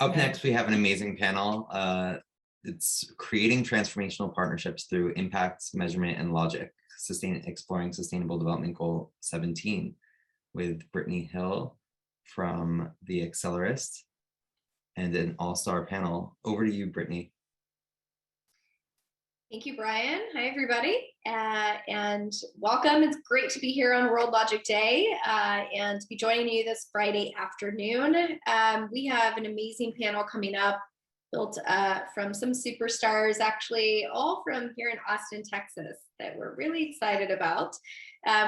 Up next, we have an amazing panel. It's creating transformational partnerships through impact, measurement, and logic, exploring Sustainable Development Goal 17 with Brittany Hill from the Accelerist and an all-star panel. Over to you, Brittany. Thank you, Brian. Hi, everybody, and welcome. It's great to be here on World Logic Day and to be joining you this Friday afternoon. We have an amazing panel coming up, built from some superstars, actually, all from here in Austin, Texas, that we're really excited about.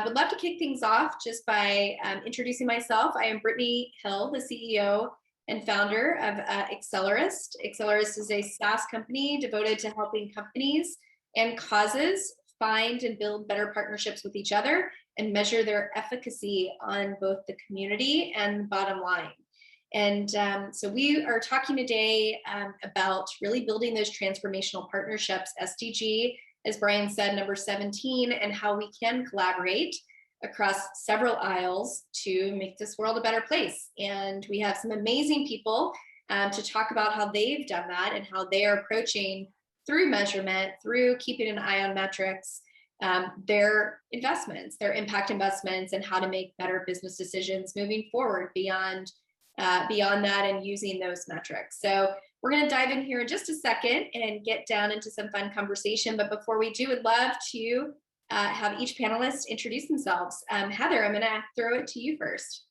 Would love to kick things off just by introducing myself. I am Brittany Hill, the CEO and founder of Accelerist. Accelerist is a SaaS company devoted to helping companies and causes find and build better partnerships with each other and measure their efficacy on both the community and the bottom line. And so we are talking today about really building those transformational partnerships, SDG, as Brian said, number 17, and how we can collaborate across several aisles to make this world a better place. And we have some amazing people to talk about how they've done that and how they are approaching through measurement, through keeping an eye on metrics, their investments, their impact investments, and how to make better business decisions moving forward beyond that and using those metrics. So we're going to dive in here in just a second and get down into some fun conversation. But before we do, I'd love to have each panelist introduce themselves. Heather, I'm going to throw it to you first.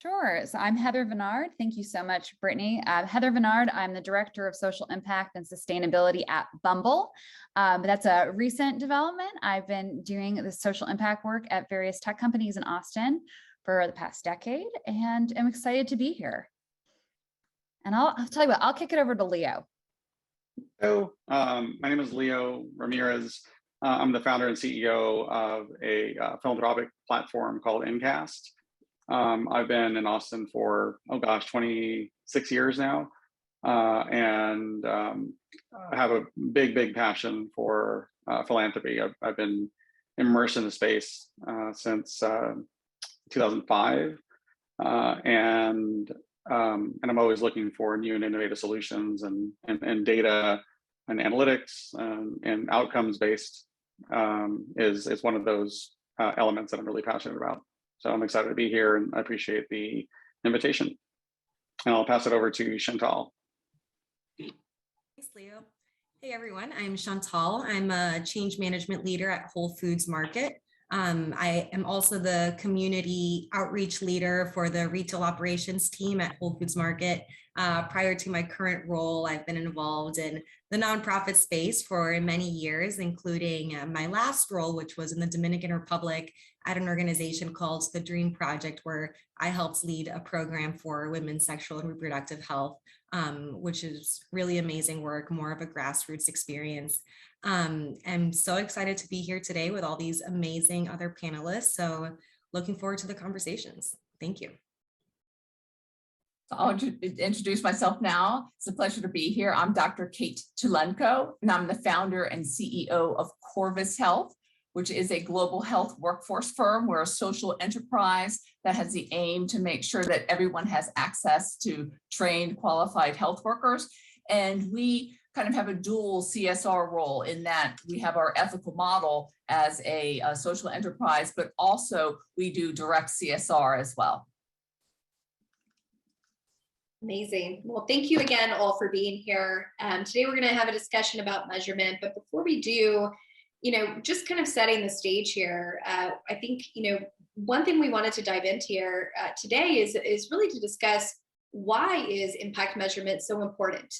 Sure. So I'm Heather Vennard. Thank you so much, Brittany. Heather Vennard, I'm the Director of Social Impact and Sustainability at Bumble. That's a recent development. I've been doing the social impact work at various tech companies in Austin for the past decade, and I'm excited to be here. And I'll tell you what, I'll kick it over to Leo. Hello, my name is Leo Ramirez. I'm the founder and CEO of a philanthropic platform called Incast. I've been in Austin for, 26 years now, and I have a big passion for philanthropy. I've been immersed in the space since 2005, and I'm always looking for new and innovative solutions and data and analytics and outcomes-based is one of those elements that I'm really passionate about. So I'm excited to be here and I appreciate the invitation. And I'll pass it over to Chantal. Thanks, Leo. Hey, everyone. I'm Chantal. I'm a change management leader at Whole Foods Market. I am also the community outreach leader for the retail operations team at Whole Foods Market. Prior to my current role, I've been involved in the nonprofit space for many years, including my last role, which was in the Dominican Republic at an organization called The Dream Project, where I helped lead a program for women's sexual and reproductive health, which is really amazing work, more of a grassroots experience. I'm so excited to be here today with all these amazing other panelists. So looking forward to the conversations. Thank you. I'll introduce myself now. It's a pleasure to be here. I'm Dr. Kate Tulenko, and I'm the founder and CEO of Corvus Health, which is a global health workforce firm. We're a social enterprise that has the aim to make sure that everyone has access to trained, qualified health workers. And we kind of have a dual CSR role in that we have our ethical model as a social enterprise, but also we do direct CSR as well. Amazing. Well, thank you again all for being here. Today we're going to have a discussion about measurement, but before we do, just kind of setting the stage here, I think, one thing we wanted to dive into here today is really to discuss why is impact measurement so important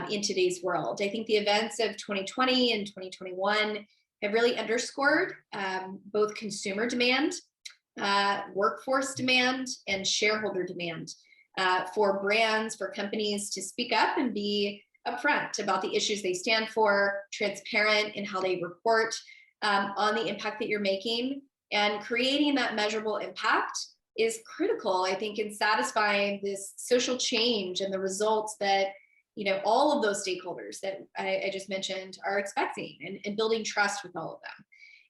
in today's world. I think the events of 2020 and 2021 have really underscored both consumer demand, workforce demand, and shareholder demand for brands, for companies to speak up and be upfront about the issues they stand for, transparent in how they report on the impact that you're making, and creating that measurable impact is critical, I think, in satisfying this social change and the results that all of those stakeholders that I just mentioned are expecting, and building trust with all of them.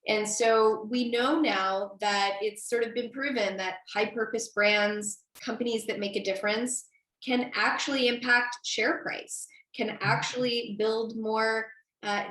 And so we know now that it's sort of been proven that high purpose brands, companies that make a difference, can actually impact share price, can actually build more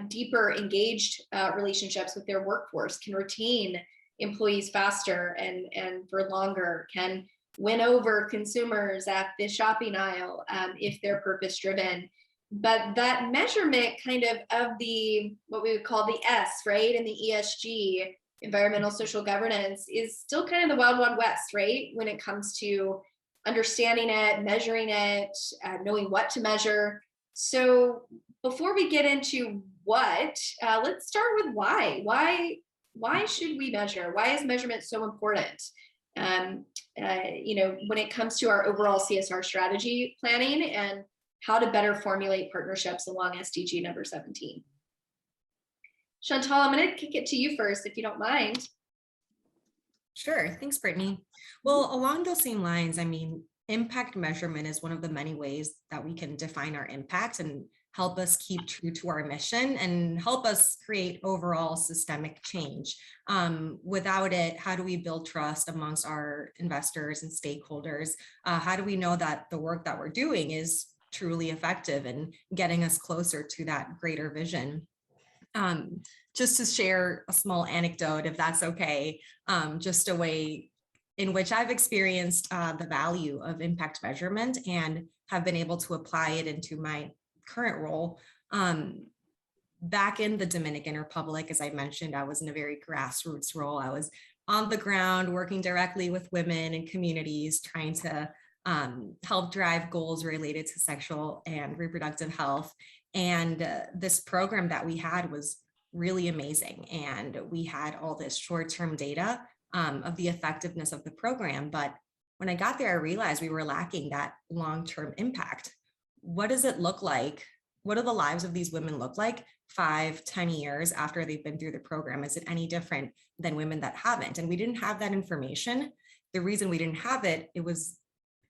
deeper engaged relationships with their workforce, can retain employees faster and for longer, can win over consumers at the shopping aisle if they're purpose driven. But that measurement kind of the, what we would call the S, right? And the ESG, environmental social governance, is still kind of the wild, wild west, right? When it comes to understanding it, measuring it, knowing what to measure. So before we get into what, let's start with why. Why should we measure? Why is measurement so important? When it comes to our overall CSR strategy planning and how to better formulate partnerships along SDG number 17. Chantal, I'm going to kick it to you first, if you don't mind. Sure. Thanks, Brittany. Well, along those same lines, I mean, impact measurement is one of the many ways that we can define our impact and help us keep true to our mission and help us create overall systemic change. Without it, how do we build trust amongst our investors and stakeholders? How do we know that the work that we're doing is truly effective and getting us closer to that greater vision? Just to share a small anecdote, if that's okay, just a way in which I've experienced the value of impact measurement and have been able to apply it into my current role. Back in the Dominican Republic, as I mentioned, I was in a very grassroots role. I was on the ground working directly with women and communities, trying to help drive goals related to sexual and reproductive health. And this program that we had was really amazing. And we had all this short-term data of the effectiveness of the program. But when I got there, I realized we were lacking that long-term impact. What does it look like? What do the lives of these women look like 5-10 years after they've been through the program? Is it any different than women that haven't? And we didn't have that information. The reason we didn't have it, it was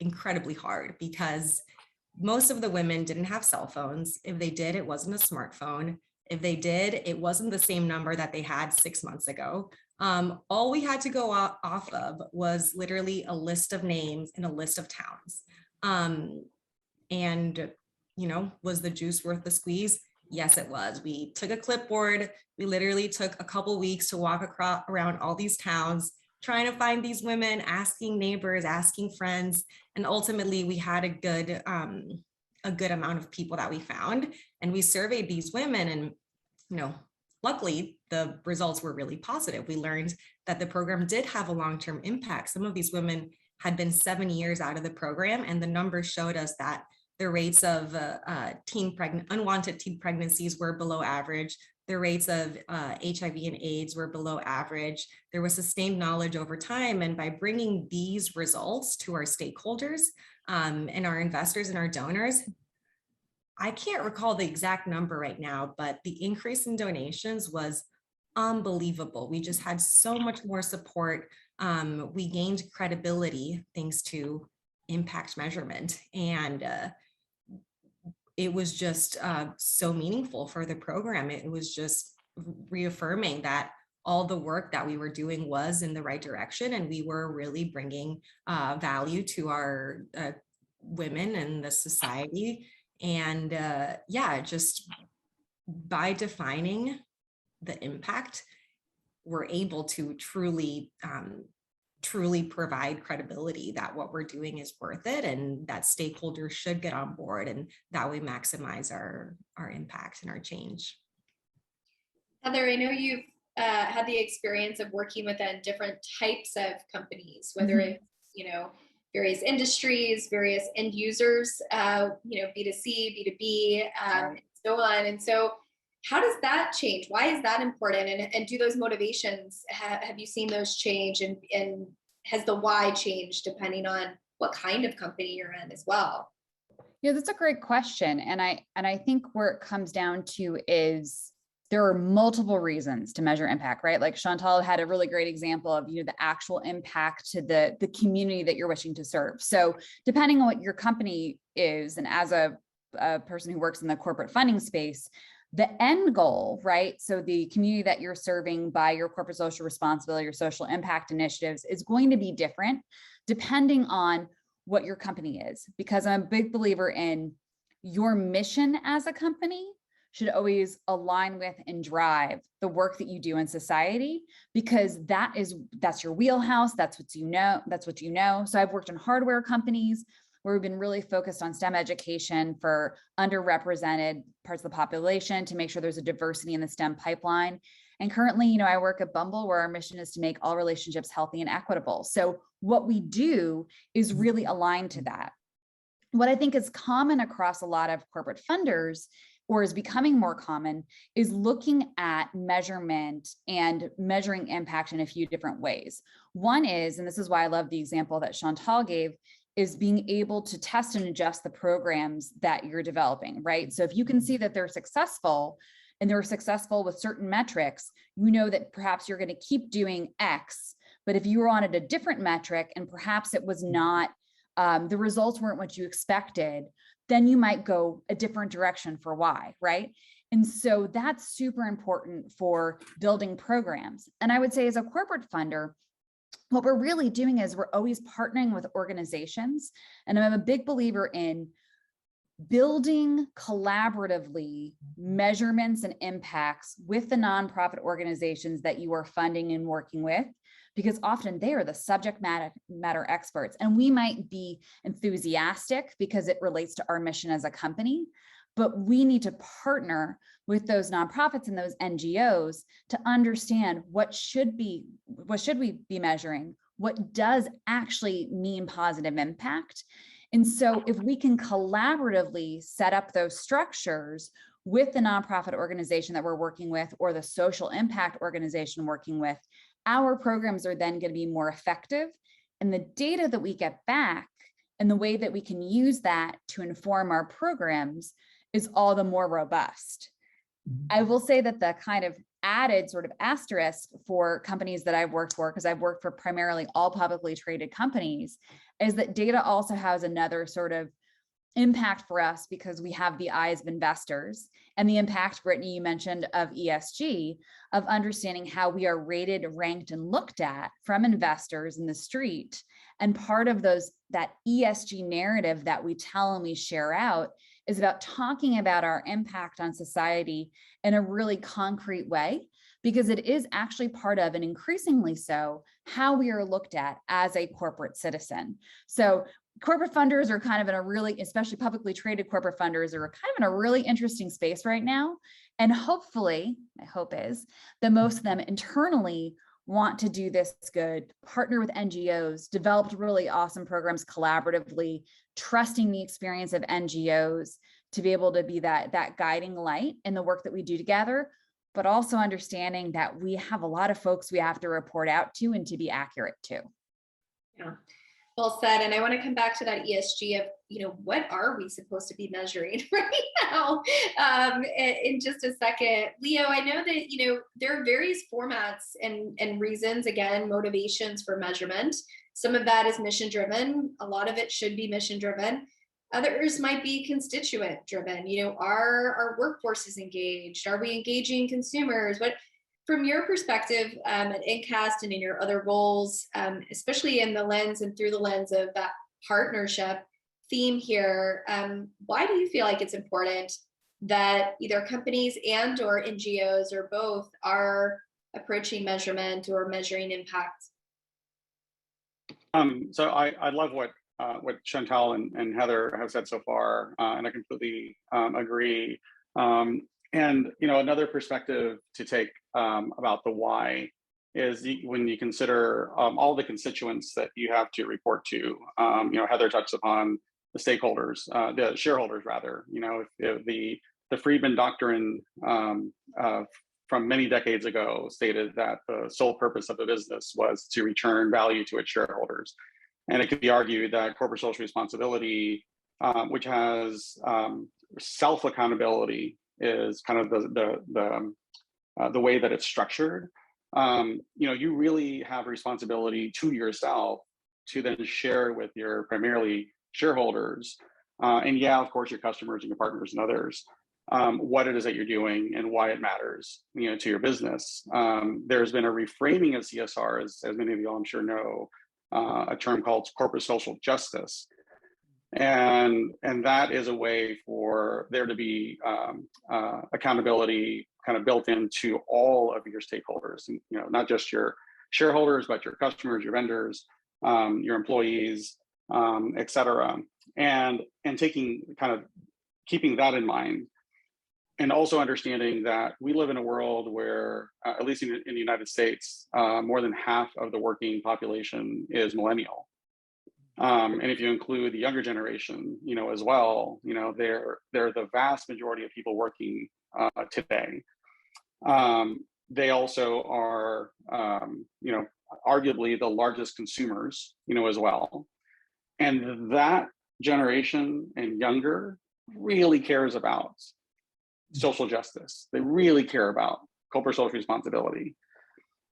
incredibly hard because most of the women didn't have cell phones. If they did, it wasn't a smartphone. If they did, it wasn't the same number that they had 6 months ago. All we had to go off of was literally a list of names and a list of towns. Was the juice worth the squeeze? Yes, it was. We took a clipboard. We literally took a couple weeks to walk around all these towns, trying to find these women, asking neighbors, asking friends. And ultimately we had a good amount of people that we found, and we surveyed these women, and luckily the results were really positive. We learned that the program did have a long-term impact. Some of these women had been 7 years out of the program, and the numbers showed us that the rates of unwanted teen pregnancies were below average. The rates of HIV and AIDS were below average. There was sustained knowledge over time. And by bringing these results to our stakeholders and our investors and our donors, I can't recall the exact number right now, but the increase in donations was unbelievable. We just had so much more support. We gained credibility thanks to impact measurement. And it was just so meaningful for the program. It was just reaffirming that all the work that we were doing was in the right direction, and we were really bringing value to our women and the society. And just by defining the impact, we're able to truly provide credibility that what we're doing is worth it, and that stakeholders should get on board, and that we maximize our impact and our change. Heather, I know you've had the experience of working within different types of companies, whether it's, various industries, various end users, B2C, B2B, and so on. And so how does that change? Why is that important? And do those motivations, have you seen those change? And has the why changed depending on what kind of company you're in as well? Yeah, that's a great question. And I think where it comes down to is there are multiple reasons to measure impact, right? Like Chantal had a really great example of, the actual impact to the community that you're wishing to serve. So depending on what your company is, and as a person who works in the corporate funding space, the end goal, right? So the community that you're serving by your corporate social responsibility, your social impact initiatives is going to be different depending on what your company is, because I'm a big believer in your mission as a company should always align with and drive the work that you do in society, because that's your wheelhouse. That's what you know. So I've worked in hardware companies where we've been really focused on STEM education for underrepresented parts of the population to make sure there's a diversity in the STEM pipeline. And currently, I work at Bumble, where our mission is to make all relationships healthy and equitable. So what we do is really aligned to that. What I think is common across a lot of corporate funders, or is becoming more common, is looking at measurement and measuring impact in a few different ways. One is, and this is why I love the example that Chantal gave, is being able to test and adjust the programs that you're developing, right? So if you can see that they're successful and they're successful with certain metrics, that perhaps you're going to keep doing X, but if you were on at a different metric and perhaps it was not, the results weren't what you expected, then you might go a different direction for Y, right? And so that's super important for building programs. And I would say as a corporate funder, what we're really doing is we're always partnering with organizations. And I'm a big believer in building collaboratively measurements and impacts with the nonprofit organizations that you are funding and working with, because often they are the subject matter experts. And we might be enthusiastic because it relates to our mission as a company, but we need to partner with those nonprofits and those NGOs to understand what should we be measuring, what does actually mean positive impact. And so if we can collaboratively set up those structures with the nonprofit organization that we're working with, or the social impact organization working with, our programs are then going to be more effective. And the data that we get back and the way that we can use that to inform our programs is all the more robust. I will say that the kind of added sort of asterisk for companies that I've worked for, because I've worked for primarily all publicly traded companies, is that data also has another sort of impact for us, because we have the eyes of investors and the impact, Brittany, you mentioned, of ESG, of understanding how we are rated, ranked, and looked at from investors in the street. And part of that ESG narrative that we tell and we share out is about talking about our impact on society in a really concrete way, because it is actually part of, and increasingly so, how we are looked at as a corporate citizen. So corporate funders are kind of in a really, especially publicly traded corporate funders, are kind of in a really interesting space right now. And hopefully, my hope is that most of them internally want to do this good, partner with NGOs, developed really awesome programs collaboratively, trusting the experience of NGOs to be able to be that guiding light in the work that we do together, but also understanding that we have a lot of folks we have to report out to and to be accurate to. Yeah. Well said. And I want to come back to that ESG of, what are we supposed to be measuring right now in just a second. Leo, I know that, there are various formats and reasons, again, motivations for measurement. Some of that is mission driven. A lot of it should be mission driven. Others might be constituent driven. Are our workforces engaged? Are we engaging consumers? From your perspective at InCast and in your other roles, especially in the lens and through the lens of that partnership theme here, why do you feel like it's important that either companies and or NGOs or both are approaching measurement or measuring impact? So I love what Chantal and Heather have said so far, and I completely agree. And another perspective to take about the why is when you consider all the constituents that you have to report to. Heather touched upon the stakeholders, the shareholders rather. If the Friedman Doctrine from many decades ago stated that the sole purpose of a business was to return value to its shareholders, and it could be argued that corporate social responsibility, which has self-accountability, is kind of the way that it's structured. You really have responsibility to yourself to then share with your primarily shareholders, and yeah, of course, your customers and your partners and others, what it is that you're doing and why it matters, to your business. There's been a reframing of CSR, as many of you all I'm sure know, a term called corporate social justice. And that is a way for there to be accountability kind of built into all of your stakeholders, and, you know, not just your shareholders, but your customers, your vendors, your employees, et cetera. And taking kind of keeping that in mind, and also understanding that we live in a world where, at least in the United States, more than half of the working population is millennial. And if you include the younger generation, you know, as well, you know, they're the vast majority of people working today. They also are, you know, arguably the largest consumers, you know, as well. And that generation and younger really cares about social justice. They really care about corporate social responsibility.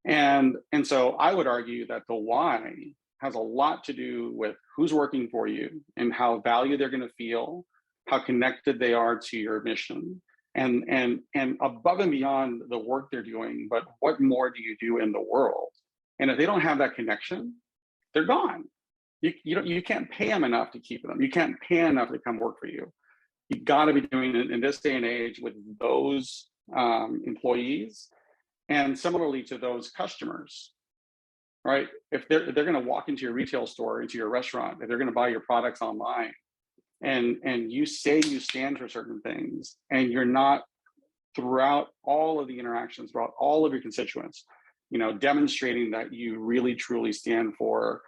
And so I would argue that the why has a lot to do with who's working for you and how valued they're going to feel, how connected they are to your mission, and above and beyond the work they're doing, but what more do you do in the world? And if they don't have that connection, they're gone. You can't pay them enough to keep them. You can't pay enough to come work for you. You got to be doing it in this day and age with those employees, and similarly to those customers, right? If they're going to walk into your retail store, into your restaurant, if they're going to buy your products online, and you say you stand for certain things, and you're not, throughout all of the interactions, throughout all of your constituents, you know, demonstrating that you really truly stand for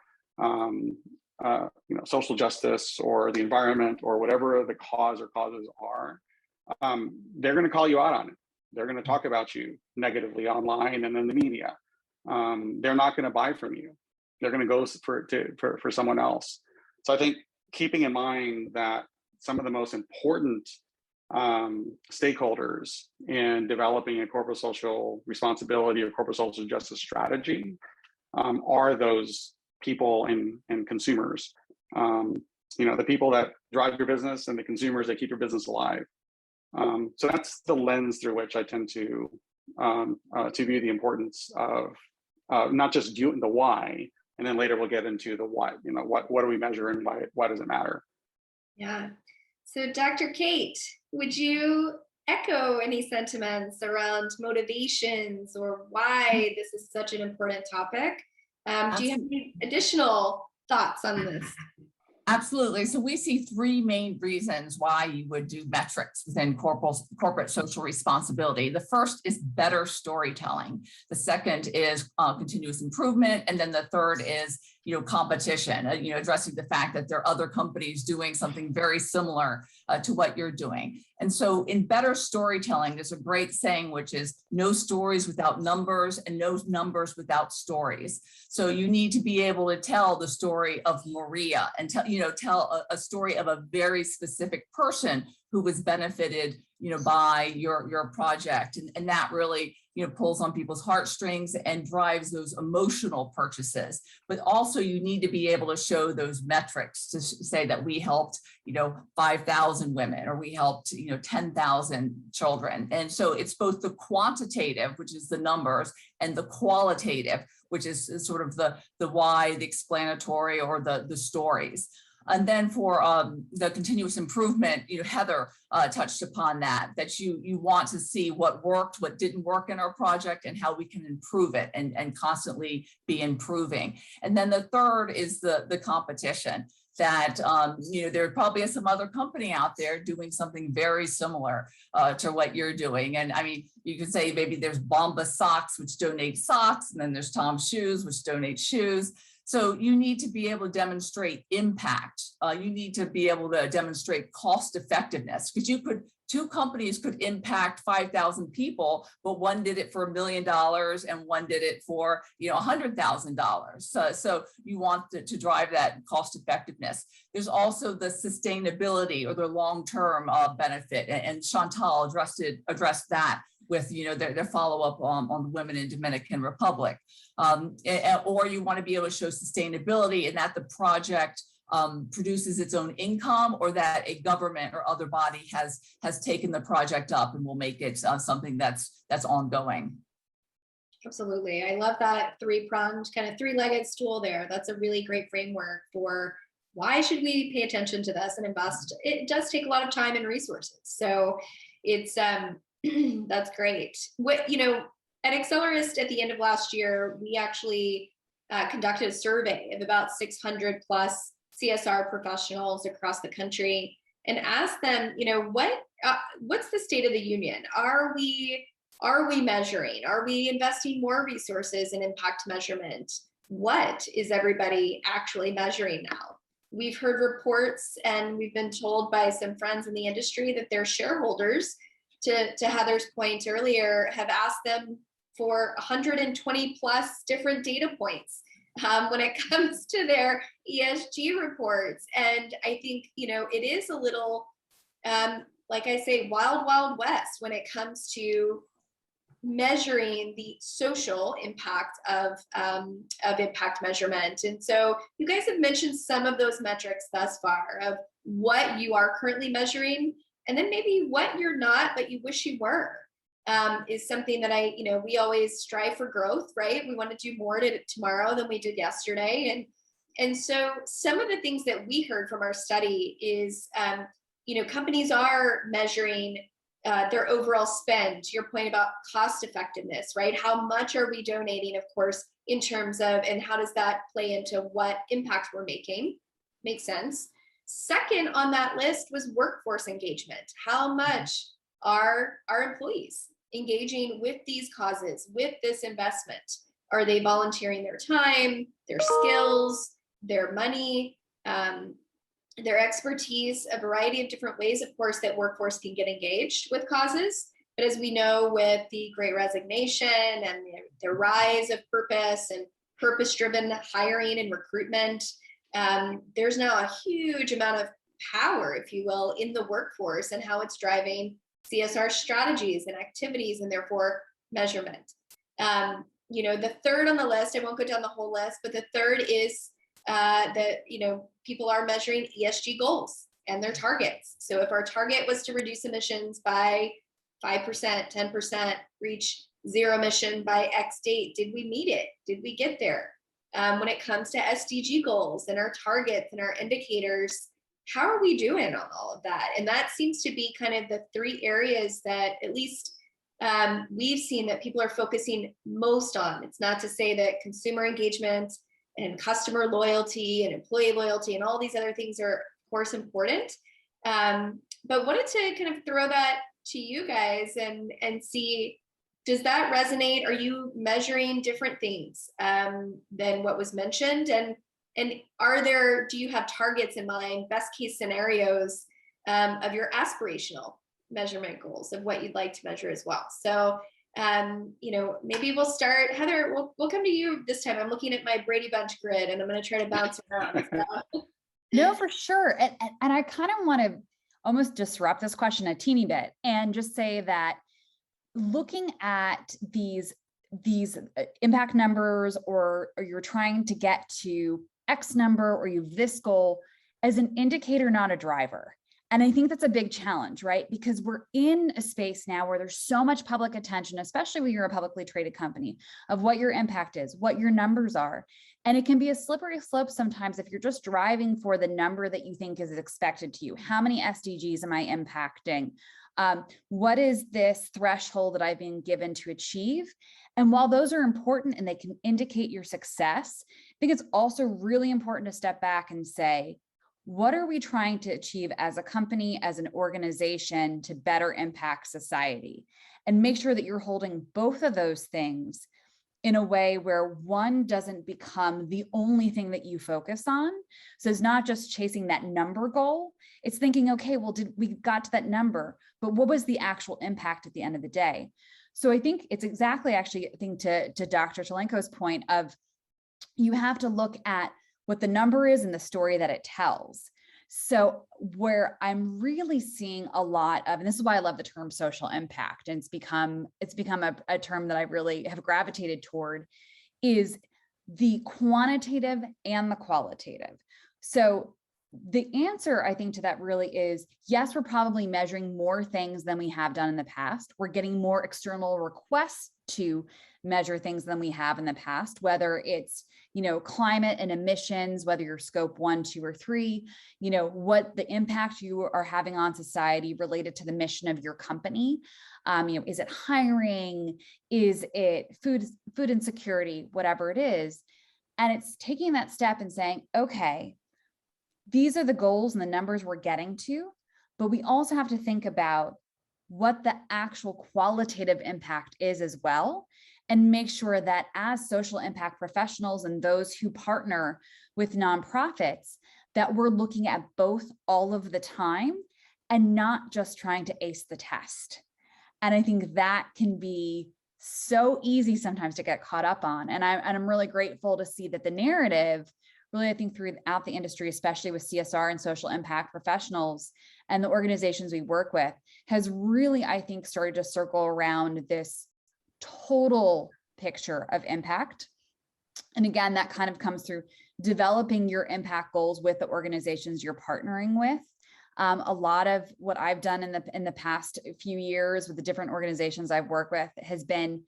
you know, social justice or the environment or whatever the cause or causes are, they're going to call you out on it. They're going to talk about you negatively online and in the media. They're not going to buy from you. They're going to go for someone else. So I think keeping in mind that some of the most important stakeholders in developing a corporate social responsibility or corporate social justice strategy are those people and consumers. You know, the people that drive your business and the consumers that keep your business alive. So that's the lens through which I tend to view the importance of not just doing the why, and then later we'll get into the why. You know, what do we measure and why does it matter? Yeah. So Dr. Kate, would you echo any sentiments around motivations or why this is such an important topic? Do you have any additional thoughts on this? Absolutely. So we see three main reasons why you would do metrics within corporate social responsibility. The first is better storytelling. The second is continuous improvement. And then the third is, you know, competition, you know, addressing the fact that there are other companies doing something very similar to what you're doing. And so in better storytelling, there's a great saying, which is no stories without numbers and no numbers without stories. So you need to be able to tell the story of Maria and tell a story of a very specific person who was benefited, you know, by your project. And that really, you know, pulls on people's heartstrings and drives those emotional purchases. But also you need to be able to show those metrics to say that we helped, you know, 5,000 women, or we helped, you know, 10,000 children. And so it's both the quantitative, which is the numbers, and the qualitative, which is sort of the why, the explanatory, or the stories. And then for the continuous improvement, you know, Heather touched upon that you want to see what worked, what didn't work in our project, and how we can improve it and constantly be improving. And then the third is the competition, that you know, there probably is some other company out there doing something very similar to what you're doing. And I mean, you could say maybe there's Bombas socks, which donate socks, and then there's Tom's shoes, which donate shoes. So you need to be able to demonstrate impact. You need to be able to demonstrate cost effectiveness, because two companies could impact 5,000 people, but one did it for $1 million and one did it for, you know, $100,000. So you want to drive that cost effectiveness. There's also the sustainability or the long-term benefit, and Chantal addressed that with, you know, their follow-up on the women in Dominican Republic. Or you want to be able to show sustainability in that the project produces its own income, or that a government or other body has taken the project up and will make it something that's ongoing. Absolutely. I love that three-pronged, kind of three-legged stool there. That's a really great framework for why should we pay attention to this and invest. It does take a lot of time and resources. So it's that's great. What, at Accelerist at the end of last year, we actually conducted a survey of about 600 plus CSR professionals across the country and asked them, what's the state of the union? Are we measuring? Are we investing more resources in impact measurement? What is everybody actually measuring now? We've heard reports and we've been told by some friends in the industry that their shareholders, to Heather's point earlier, have asked them for 120 plus different data points when it comes to their ESG reports. And I think, it is a little, like I say, wild, wild west when it comes to measuring the social impact of impact measurement. And so you guys have mentioned some of those metrics thus far of what you are currently measuring, and then maybe what you're not, but you wish you were, is something that we always strive for growth, right? We want to do more tomorrow than we did yesterday. And so some of the things that we heard from our study is, companies are measuring their overall spend, to your point about cost effectiveness, right? How much are we donating, of course, in terms of, and how does that play into what impact we're making? Makes sense. Second on that list was workforce engagement. How much are our employees engaging with these causes, with this investment? Are they volunteering their time, their skills, their money, their expertise, a variety of different ways, of course, that workforce can get engaged with causes. But as we know, with the Great Resignation and the rise of purpose and purpose-driven hiring and recruitment, there's now a huge amount of power, if you will, in the workforce and how it's driving CSR strategies and activities and therefore measurement. The third on the list, I won't go down the whole list, but the third is that people are measuring ESG goals and their targets. So if our target was to reduce emissions by 5%, 10%, reach zero emission by X date, did we meet it? Did we get there? When it comes to SDG goals and our targets and our indicators, how are we doing on all of that? And that seems to be kind of the three areas that at least we've seen that people are focusing most on. It's not to say that consumer engagement and customer loyalty and employee loyalty and all these other things are, of course, important. But wanted to kind of throw that to you guys and see, does that resonate? Are you measuring different things than what was mentioned? And do you have targets in mind, best case scenarios of your aspirational measurement goals of what you'd like to measure as well? So, maybe we'll start, Heather, we'll come to you this time. I'm looking at my Brady Bunch grid and I'm going to try to bounce around. No, for sure. And I kind of want to almost disrupt this question a teeny bit and just say that looking at these impact numbers, or you're trying to get to X number, or you have this goal as an indicator, not a driver. And I think that's a big challenge, right? Because we're in a space now where there's so much public attention, especially when you're a publicly traded company, of what your impact is, what your numbers are. And it can be a slippery slope sometimes if you're just driving for the number that you think is expected to you. How many SDGs am I impacting? What is this threshold that I've been given to achieve? And while those are important and they can indicate your success, I think it's also really important to step back and say, what are we trying to achieve as a company, as an organization, to better impact society? And make sure that you're holding both of those things in a way where one doesn't become the only thing that you focus on. So it's not just chasing that number goal. It's thinking, okay, well, we got to that number, but what was the actual impact at the end of the day? So I think it's exactly actually, I think to Dr. Tulenko's point of, you have to look at what the number is and the story that it tells. So where I'm really seeing a lot of, and this is why I love the term social impact, and it's become a term that I really have gravitated toward, is the quantitative and the qualitative. So the answer, I think, to that really is, yes, we're probably measuring more things than we have done in the past. We're getting more external requests to measure things than we have in the past, whether it's, climate and emissions, whether you're scope 1, 2, or 3, what the impact you are having on society related to the mission of your company. Is it hiring? Is it food insecurity, whatever it is? And it's taking that step and saying, okay, these are the goals and the numbers we're getting to, but we also have to think about what the actual qualitative impact is as well, and make sure that as social impact professionals and those who partner with nonprofits, that we're looking at both all of the time and not just trying to ace the test. And I think that can be so easy sometimes to get caught up on. And I'm really grateful to see that the narrative really, I think, throughout the industry, especially with CSR and social impact professionals and the organizations we work with, has really, I think, started to circle around this total picture of impact. And again, that kind of comes through developing your impact goals with the organizations you're partnering with. A lot of what I've done in the past few years with the different organizations I've worked with has been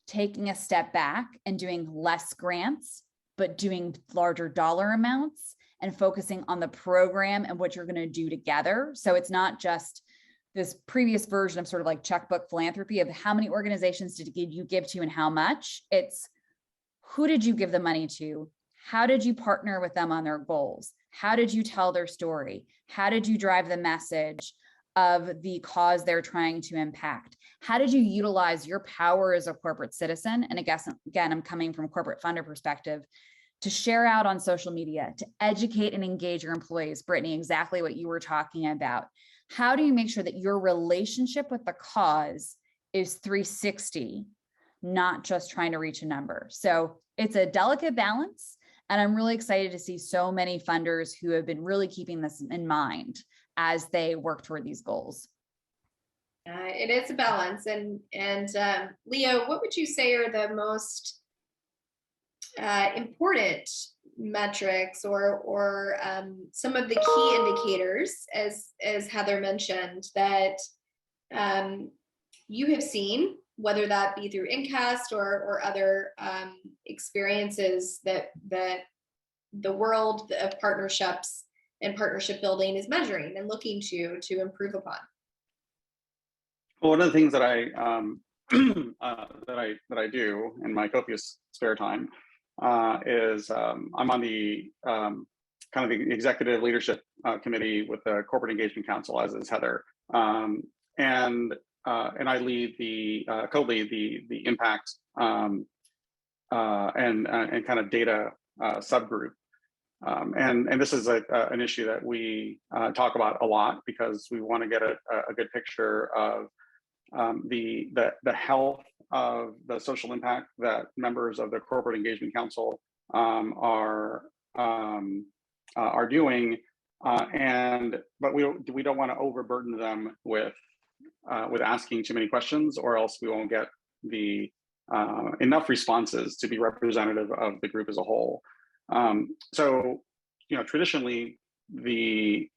taking a step back and doing less grants, but doing larger dollar amounts and focusing on the program and what you're going to do together. So it's not just this previous version of sort of like checkbook philanthropy of how many organizations did you give to and how much. It's who did you give the money to? How did you partner with them on their goals? How did you tell their story? How did you drive the message of the cause they're trying to impact? How did you utilize your power as a corporate citizen? And I guess, again, I'm coming from a corporate funder perspective, to share out on social media, to educate and engage your employees. Brittany, exactly what you were talking about. How do you make sure that your relationship with the cause is 360, not just trying to reach a number? So it's a delicate balance. And I'm really excited to see so many funders who have been really keeping this in mind as they work toward these goals. It is a balance. And Leo, what would you say are the most important metrics or some of the key indicators, as Heather mentioned, that you have seen, whether that be through InCast or other experiences that the world of partnerships and partnership building is measuring and looking to improve upon? Well, one of the things that I that I do in my copious spare time is I'm on the kind of the executive leadership committee with the Corporate Engagement Council, as is Heather, and I lead the co-lead the impact and kind of data subgroup. And this is an issue that we talk about a lot because we want to get a good picture of the health of the social impact that members of the Corporate Engagement Council are doing, but we don't want to overburden them with asking too many questions, or else we won't get the enough responses to be representative of the group as a whole. So, traditionally, the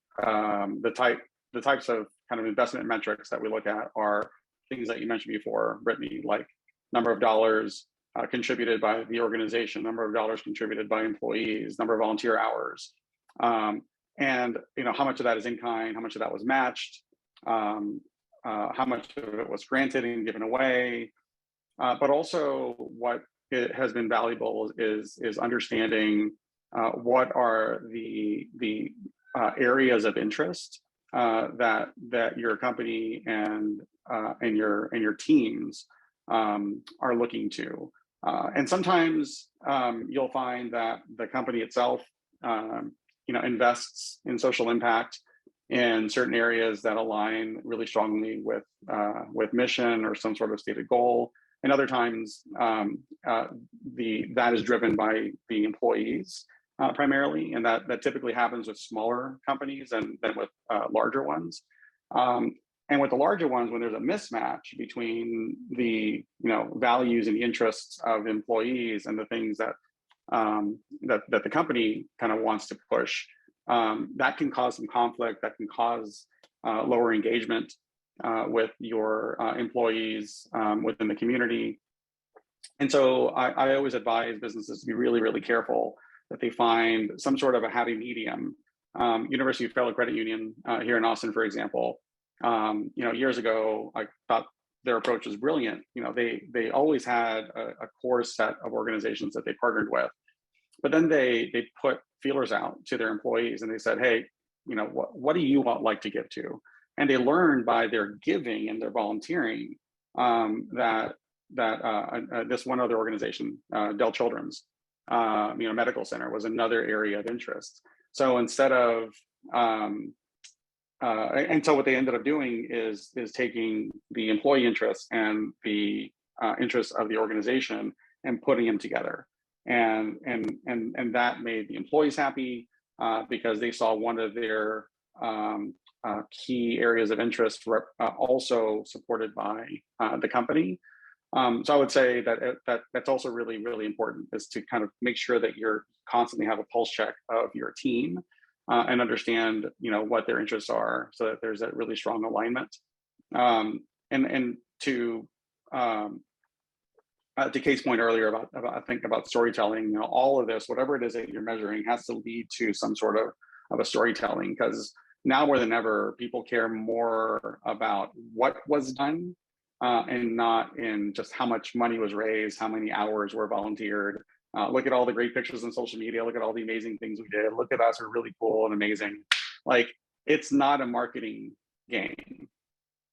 types of kind of investment metrics that we look at are things that you mentioned before, Brittany, like number of dollars contributed by the organization, number of dollars contributed by employees, number of volunteer hours, and how much of that is in kind, how much of that was matched, how much of it was granted and given away, but also what it has been valuable is understanding what are the areas of interest that your company and your teams are looking to, and sometimes you'll find that the company itself invests in social impact in certain areas that align really strongly with mission or some sort of stated goal. And other times, that is driven by the employees primarily, and that typically happens with smaller companies than with larger ones. And with the larger ones, when there's a mismatch between the values and the interests of employees and the things that the company kind of wants to push, that can cause some conflict, that can cause lower engagement with your employees within the community. And so I always advise businesses to be really, really careful that they find some sort of a happy medium. University of Fairfield Credit Union here in Austin, for example, years ago, I thought their approach was brilliant. They always had a core set of organizations that they partnered with, but then they put feelers out to their employees and they said, hey, what do you like to give to? And they learned by their giving and their volunteering that this one other organization, Dell Children's, medical center was another area of interest. So instead of, and so what they ended up doing is taking the employee interests and the interests of the organization and putting them together. And that made the employees happy because they saw one of their key areas of interest also supported by the company. So I would say that's also really, really important, is to kind of make sure that you're constantly have a pulse check of your team and understand, what their interests are, so that there's that really strong alignment. And to Kate's point earlier about storytelling, all of this, whatever it is that you're measuring, has to lead to some sort of a storytelling, because now more than ever, people care more about what was done and not in just how much money was raised, how many hours were volunteered. Look at all the great pictures on social media. Look at all the amazing things we did. Look at us, we're really cool and amazing. Like, it's not a marketing game.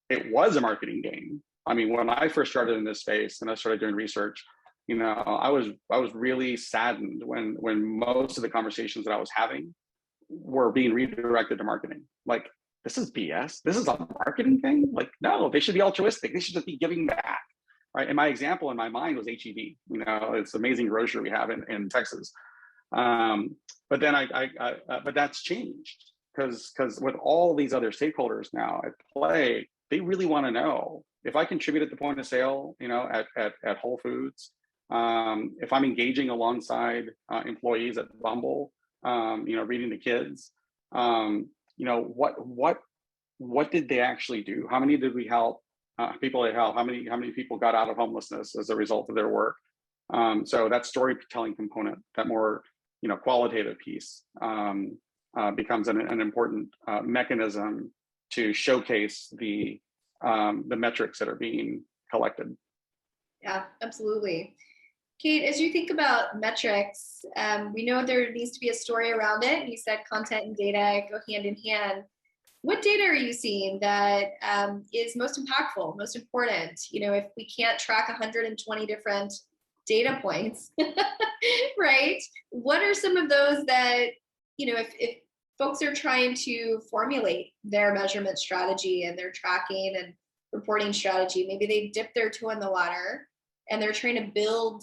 It was a marketing game. I mean, when I first started in this space and I started doing research, I was really saddened when most of the conversations that I was having were being redirected to marketing. Like, this is BS. This is a marketing thing. Like, no, they should be altruistic. They should just be giving back, right? And my example in my mind was HEB. It's amazing grocery we have in Texas. But then but that's changed because with all these other stakeholders now at play, they really want to know if I contribute at the point of sale, at Whole Foods, if I'm engaging alongside employees at Bumble, reading the kids, what did they actually do? How many did we help? People they help? How many people got out of homelessness as a result of their work? So that storytelling component, that more qualitative piece, becomes an important mechanism to showcase the metrics that are being collected. Yeah, absolutely. Kate, as you think about metrics, we know there needs to be a story around it. You said content and data go hand in hand. What data are you seeing that is most impactful, most important? If we can't track 120 different data points, right? What are some of those that, if folks are trying to formulate their measurement strategy and their tracking and reporting strategy, maybe they dip their toe in the water and they're trying to build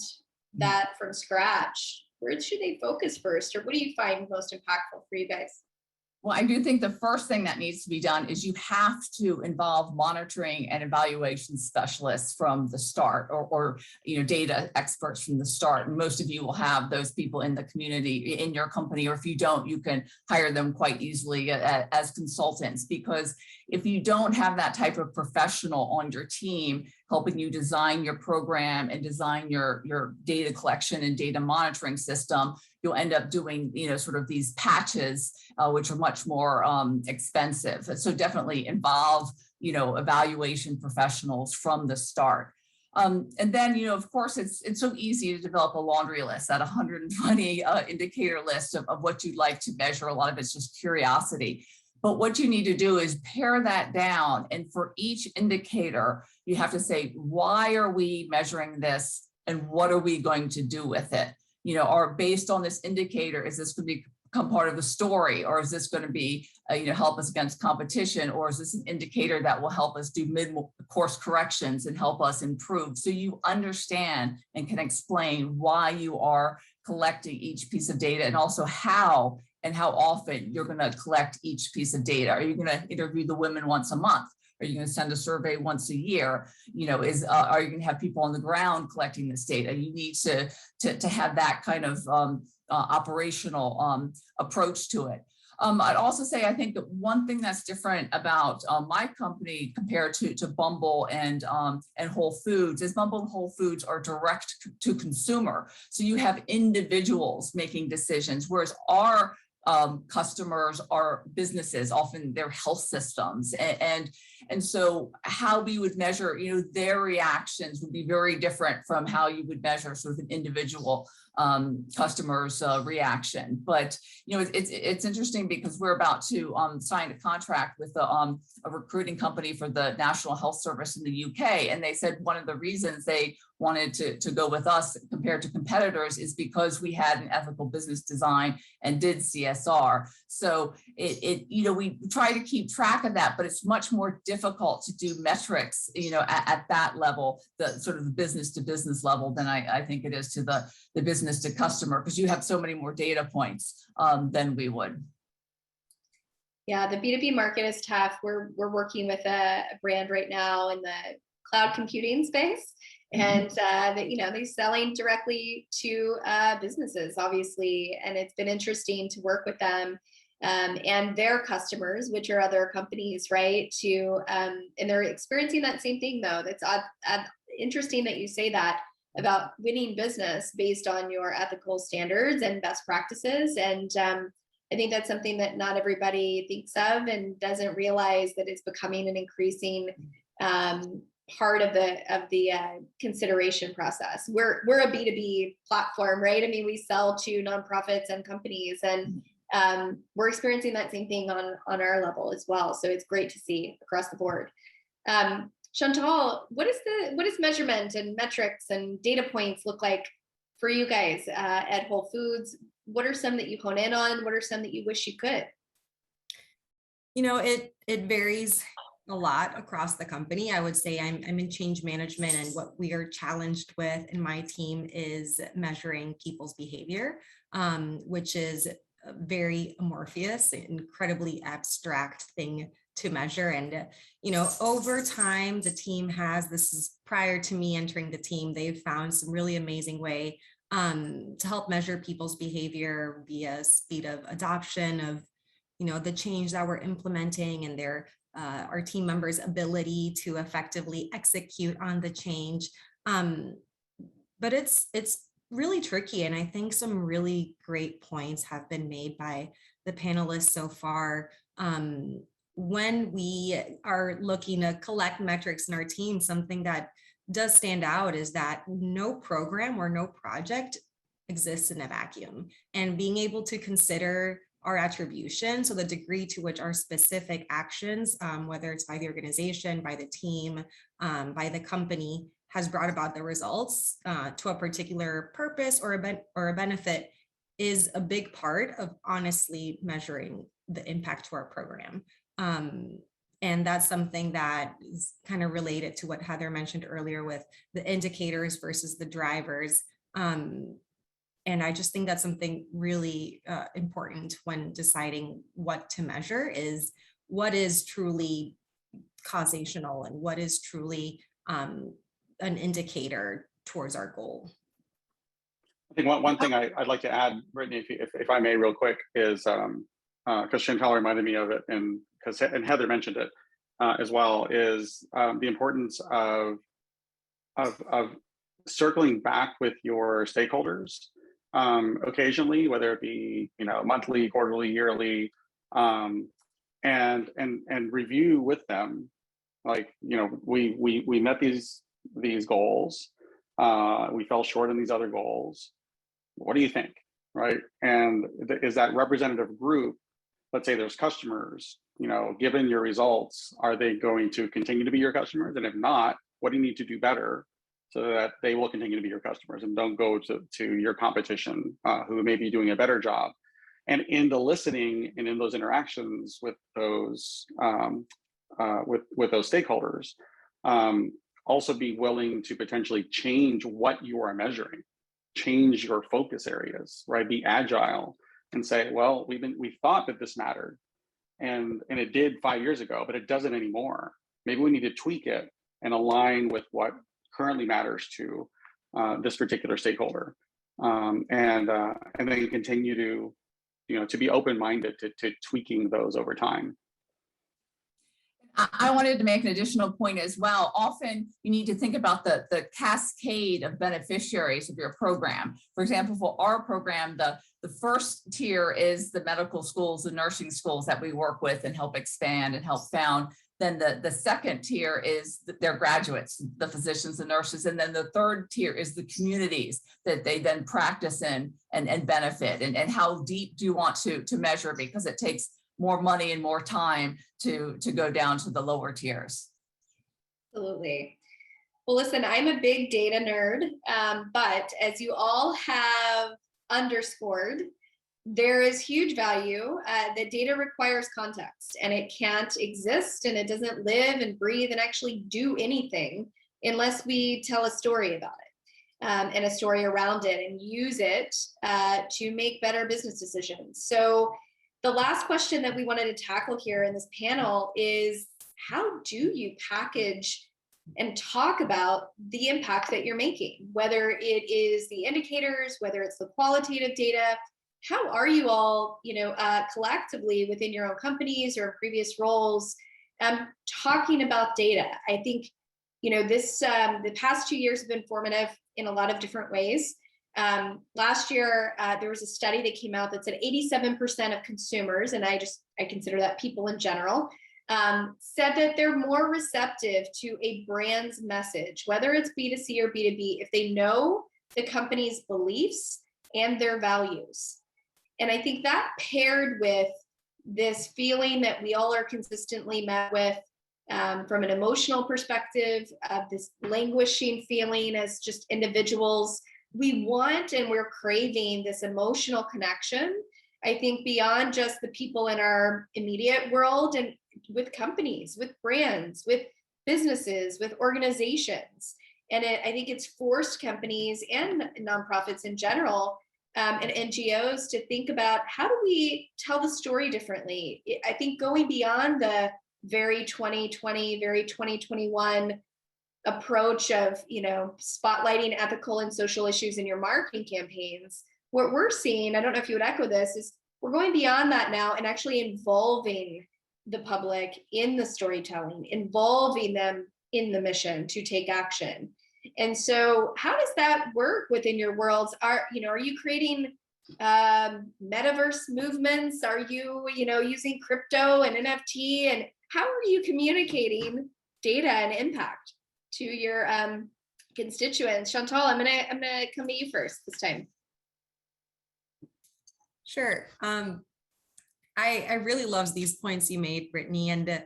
that from scratch, where should they focus first? Or what do you find most impactful for you guys? Well, I do think the first thing that needs to be done is you have to involve monitoring and evaluation specialists from the start, or data experts from the start. And most of you will have those people in the community, in your company, or if you don't, you can hire them quite easily as consultants, because if you don't have that type of professional on your team helping you design your program and design your data collection and data monitoring system, you'll end up doing, sort of these patches, which are much more expensive. So definitely involve, evaluation professionals from the start. And then, of course, it's so easy to develop a laundry list, that 120 indicator list of what you'd like to measure. A lot of it's just curiosity. But what you need to do is pare that down. And for each indicator, you have to say, why are we measuring this? And what are we going to do with it? Or based on this indicator, is this going to become part of the story? Or is this going to be, help us against competition? Or is this an indicator that will help us do mid-course corrections and help us improve? So you understand and can explain why you are collecting each piece of data, and also how and how often you're going to collect each piece of data. Are you going to interview the women once a month? Are you going to send a survey once a year? Are you going to have people on the ground collecting this data? You need to have that kind of operational approach to it. I'd also say, I think that one thing that's different about my company compared to Bumble and Whole Foods is Bumble and Whole Foods are direct to consumer. So you have individuals making decisions, whereas our customers are businesses, often they're health systems, and so how we would measure, their reactions would be very different from how you would measure sort of an individual customer's reaction. But it's interesting because we're about to sign a contract with a recruiting company for the National Health Service in the UK, and they said one of the reasons they wanted to go with us compared to competitors is because we had an ethical business design and did CSR. So we try to keep track of that, but it's much more difficult to do metrics, at that level, the sort of the business to business level than I think it is to the business to customer, because you have so many more data points than we would. Yeah, the B2B market is tough. We're working with a brand right now in the cloud computing space. And they're selling directly to businesses, obviously, and it's been interesting to work with them and their customers, which are other companies, right? And they're experiencing that same thing, though. That's interesting that you say that about winning business based on your ethical standards and best practices. And I think that's something that not everybody thinks of and doesn't realize that it's becoming an increasing part of the consideration process. We're a B2B platform, right? I mean, we sell to nonprofits and companies, and we're experiencing that same thing on our level as well. So it's great to see across the board. Chantal, what does measurement and metrics and data points look like for you guys at Whole Foods? What are some that you hone in on? What are some that you wish you could? It varies a lot across the company. I would say I'm in change management, and what we are challenged with in my team is measuring people's behavior, which is a very amorphous, incredibly abstract thing to measure. And over time, the team this is prior to me entering the team, they've found some really amazing way to help measure people's behavior via speed of adoption of the change that we're implementing, and our team members' ability to effectively execute on the change. But it's really tricky, and I think some really great points have been made by the panelists so far. When we are looking to collect metrics in our team, something that does stand out is that no program or no project exists in a vacuum, and being able to consider our attribution, so the degree to which our specific actions, whether it's by the organization, by the team, by the company, has brought about the results to a particular purpose or a benefit, is a big part of honestly measuring the impact to our program. And that's something that is kind of related to what Heather mentioned earlier with the indicators versus the drivers. And I just think that's something really important when deciding what to measure, is what is truly causational and what is truly an indicator towards our goal. I think one thing I'd like to add, Brittany, if I may, real quick, is because Chantal reminded me of it, and Heather mentioned it as well, is the importance of circling back with your stakeholders occasionally, whether it be monthly, quarterly, yearly, and review with them. Like we met these goals, we fell short on these other goals. What do you think, right? And is that representative group? Let's say there's customers. Given your results, are they going to continue to be your customers? And if not, what do you need to do better so that they will continue to be your customers and don't go to your competition who may be doing a better job? And in the listening and in those interactions with those with those stakeholders, also be willing to potentially change what you are measuring, change your focus areas, right? Be agile and say, well, we thought that this mattered, and it did 5 years ago, but it doesn't anymore. Maybe we need to tweak it and align with what currently matters to this particular stakeholder, and then continue to to be open-minded to tweaking those over time. I wanted to make an additional point as well. Often you need to think about the cascade of beneficiaries of your program. For example, for our program, the first tier is the medical schools and nursing schools that we work with and help expand and help found. Then the second tier is their graduates, the physicians and nurses. And then the third tier is the communities that they then practice in and benefit. And how deep do you want to measure, because it takes more money and more time to go down to the lower tiers. Absolutely. Well, listen, I'm a big data nerd, but as you all have underscored, there is huge value. The data requires context, and it can't exist, and it doesn't live and breathe and actually do anything unless we tell a story about it, and a story around it, and use it to make better business decisions. So the last question that we wanted to tackle here in this panel is, how do you package and talk about the impact that you're making, whether it is the indicators, whether it's the qualitative data? How are you all, collectively within your own companies or previous roles, talking about data? I think, this the past 2 years have been formative in a lot of different ways. Last year, there was a study that came out that said 87% of consumers, and I consider that people in general, said that they're more receptive to a brand's message, whether it's B2C or B2B, if they know the company's beliefs and their values. And I think that, paired with this feeling that we all are consistently met with from an emotional perspective, this languishing feeling as just individuals, we want and we're craving this emotional connection, I think, beyond just the people in our immediate world, and with companies, with brands, with businesses, with organizations. And I think it's forced companies and nonprofits in general, and NGOs, to think about, how do we tell the story differently? I think going beyond the very 2020, very 2021 approach of, spotlighting ethical and social issues in your marketing campaigns, what we're seeing, I don't know if you would echo this, is we're going beyond that now and actually involving the public in the storytelling, involving them in the mission to take action. And so how does that work within your worlds? Are you creating metaverse movements? Are you, using crypto and NFT? And how are you communicating data and impact to your constituents? Chantal, I'm gonna come to you first this time. Sure. I really love these points you made, Brittany, and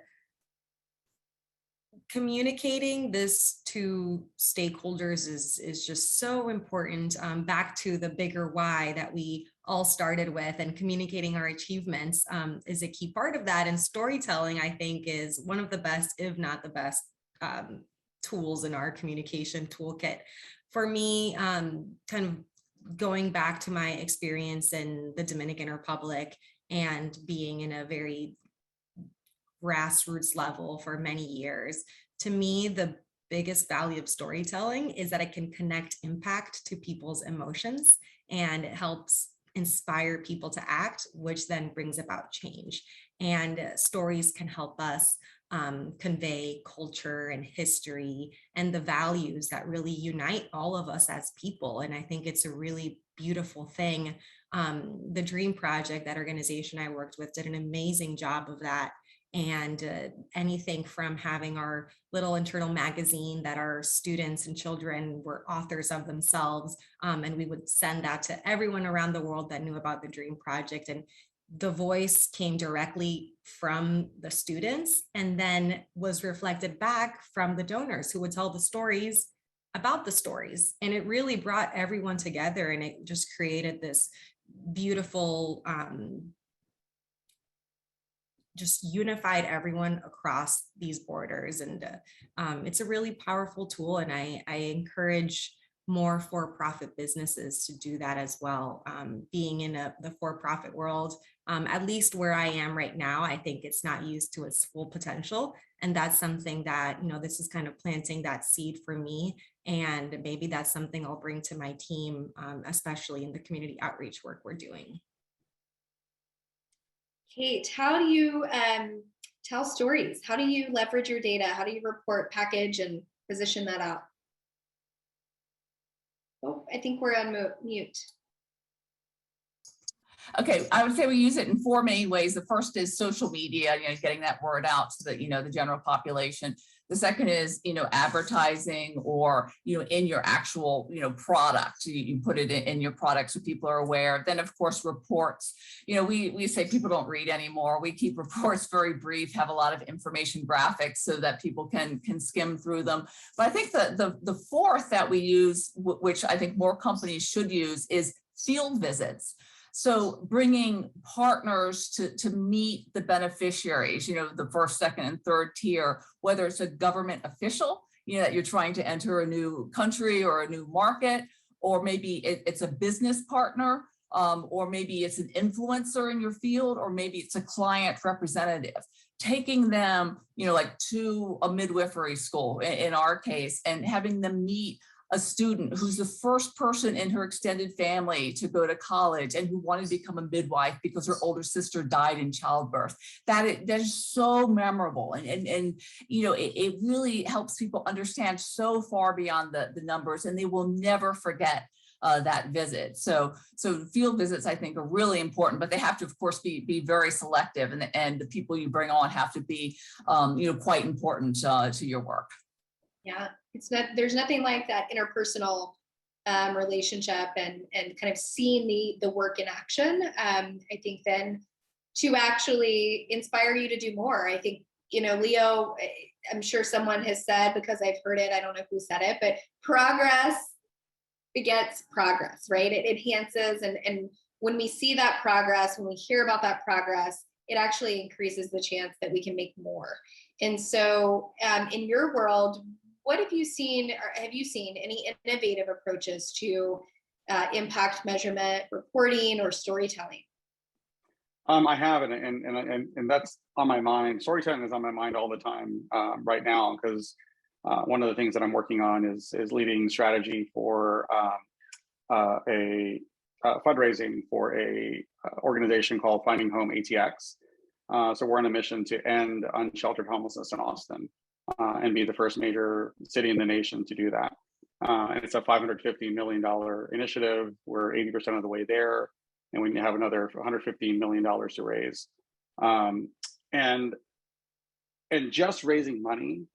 communicating this to stakeholders is just so important. Back to the bigger why that we all started with, and communicating our achievements is a key part of that. And storytelling, I think, is one of the best, if not the best, tools in our communication toolkit. For me, kind of going back to my experience in the Dominican Republic and being in a very grassroots level for many years, to me, the biggest value of storytelling is that it can connect impact to people's emotions, and it helps inspire people to act, which then brings about change. And stories can help us convey culture and history and the values that really unite all of us as people. And I think it's a really beautiful thing. The Dream Project, that organization I worked with, did an amazing job of that. And anything from having our little internal magazine that our students and children were authors of themselves, and we would send that to everyone around the world that knew about the Dream Project. And the voice came directly from the students and then was reflected back from the donors, who would tell the stories about the stories. And it really brought everyone together, and it just created this beautiful, just unified everyone across these borders. And it's a really powerful tool. And I encourage more for-profit businesses to do that as well. Being in the for-profit world, at least where I am right now, I think it's not used to its full potential. And that's something that, this is kind of planting that seed for me. And maybe that's something I'll bring to my team, especially in the community outreach work we're doing. Kate, how do you tell stories? How do you leverage your data? How do you report, package, and position that out? Oh, I think we're on mute. Okay, I would say we use it in four main ways. The first is social media, getting that word out to the, the general population. The second is, advertising or, in your actual, product, you put it in your product so people are aware. Then of course, reports, we say people don't read anymore. We keep reports very brief, have a lot of information graphics so that people can skim through them. But I think the fourth that we use, which I think more companies should use, is field visits. So bringing partners to meet the beneficiaries, the first, second, and third tier, whether it's a government official, that you're trying to enter a new country or a new market, or maybe it's a business partner, or maybe it's an influencer in your field, or maybe it's a client representative. Taking them, like to a midwifery school in our case, and having them meet a student who's the first person in her extended family to go to college and who wanted to become a midwife because her older sister died in childbirth. That is so memorable. And it really helps people understand so far beyond the numbers, and they will never forget that visit. So field visits, I think, are really important, but they have to, of course, be very selective, and the people you bring on have to be, quite important to your work. Yeah, there's nothing like that interpersonal relationship and kind of seeing the work in action. I think then to actually inspire you to do more. I think, Leo, I'm sure someone has said, because I've heard it, I don't know who said it, but progress begets progress, right? It enhances, and when we see that progress, when we hear about that progress, it actually increases the chance that we can make more. And so in your world, what have you seen, or have you seen any innovative approaches to impact measurement, reporting, or storytelling? I have, and that's on my mind. Storytelling is on my mind all the time right now, because one of the things that I'm working on is leading strategy for a fundraising for a organization called Finding Home ATX. So we're on a mission to end unsheltered homelessness in Austin. And be the first major city in the nation to do that. And it's a $550 million initiative. We're 80% of the way there, and we have another $115 million to raise. And just raising money,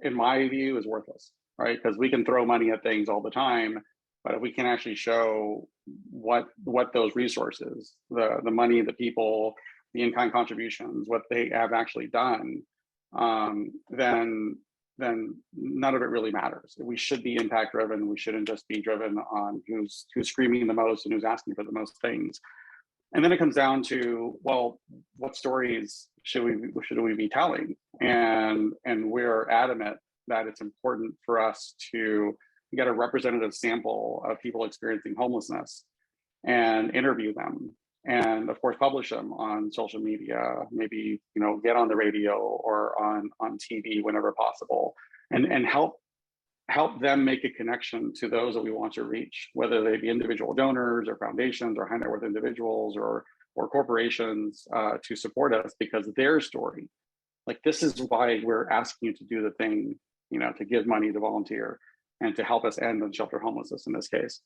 in my view, is worthless, right? Because we can throw money at things all the time, but if we can actually show what those resources, the money, the people, the in-kind contributions, what they have actually done, then none of it really matters. We should be impact driven. We shouldn't just be driven on who's screaming the most and who's asking for the most things. And then it comes down to, well, what stories should we be telling? And we're adamant that it's important for us to get a representative sample of people experiencing homelessness and interview them. And of course, publish them on social media, maybe, get on the radio or on TV whenever possible, and help them make a connection to those that we want to reach, whether they be individual donors or foundations or high net worth individuals or corporations to support us, because their story, like, this is why we're asking you to do the thing, to give money, to volunteer, and to help us end unsheltered homelessness in this case.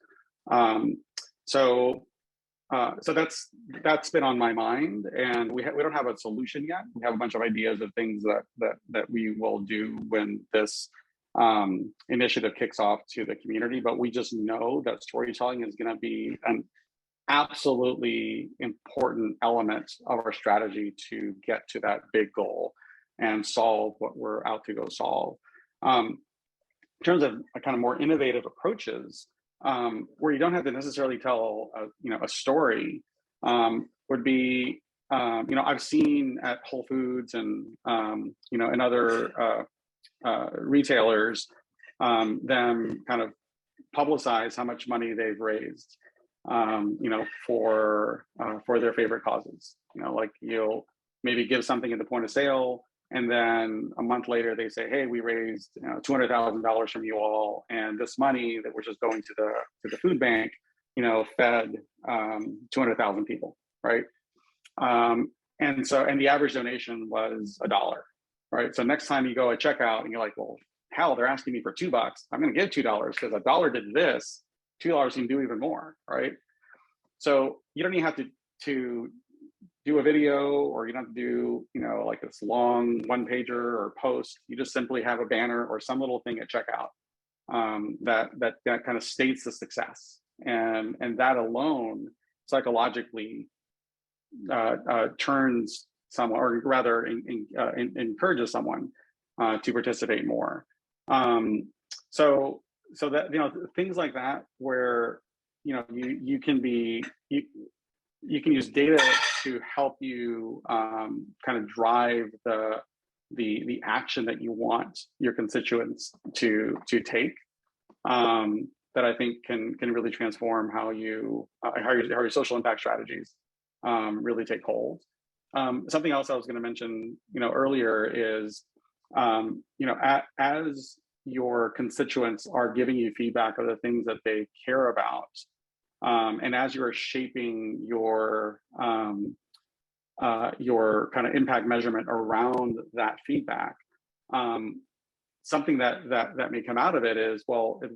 So that's been on my mind, and we don't have a solution yet. We have a bunch of ideas of things that we will do when this initiative kicks off to the community. But we just know that storytelling is going to be an absolutely important element of our strategy to get to that big goal and solve what we're out to go solve. In terms of kind of more innovative approaches, where you don't have to necessarily tell a story, would be, I've seen at Whole Foods and and other retailers, them kind of publicize how much money they've raised, for their favorite causes. Like, you'll maybe give something at the point of sale, and then a month later they say, hey, we raised $200,000 from you all, and this money that we're just going to the food bank, fed 200,000 people, right? And the average donation was $1, right? So next time you go at checkout and you're like, well, hell, they're asking me for $2. I'm going to give $2 because $1 did this. $2 can do even more, right? So you don't even have to do a video, or you don't have to do, like this long one pager or post. You just simply have a banner or some little thing at checkout that kind of states the success, and that alone psychologically turns someone, or rather encourages someone to participate more. So that, things like that, where you can use data to help you kind of drive the action that you want your constituents to take, that I think can really transform how your social impact strategies really take hold. Something else I was going to mention, earlier is, as your constituents are giving you feedback of the things that they care about, and as you're shaping your kind of impact measurement around that feedback, something that may come out of it is, well, if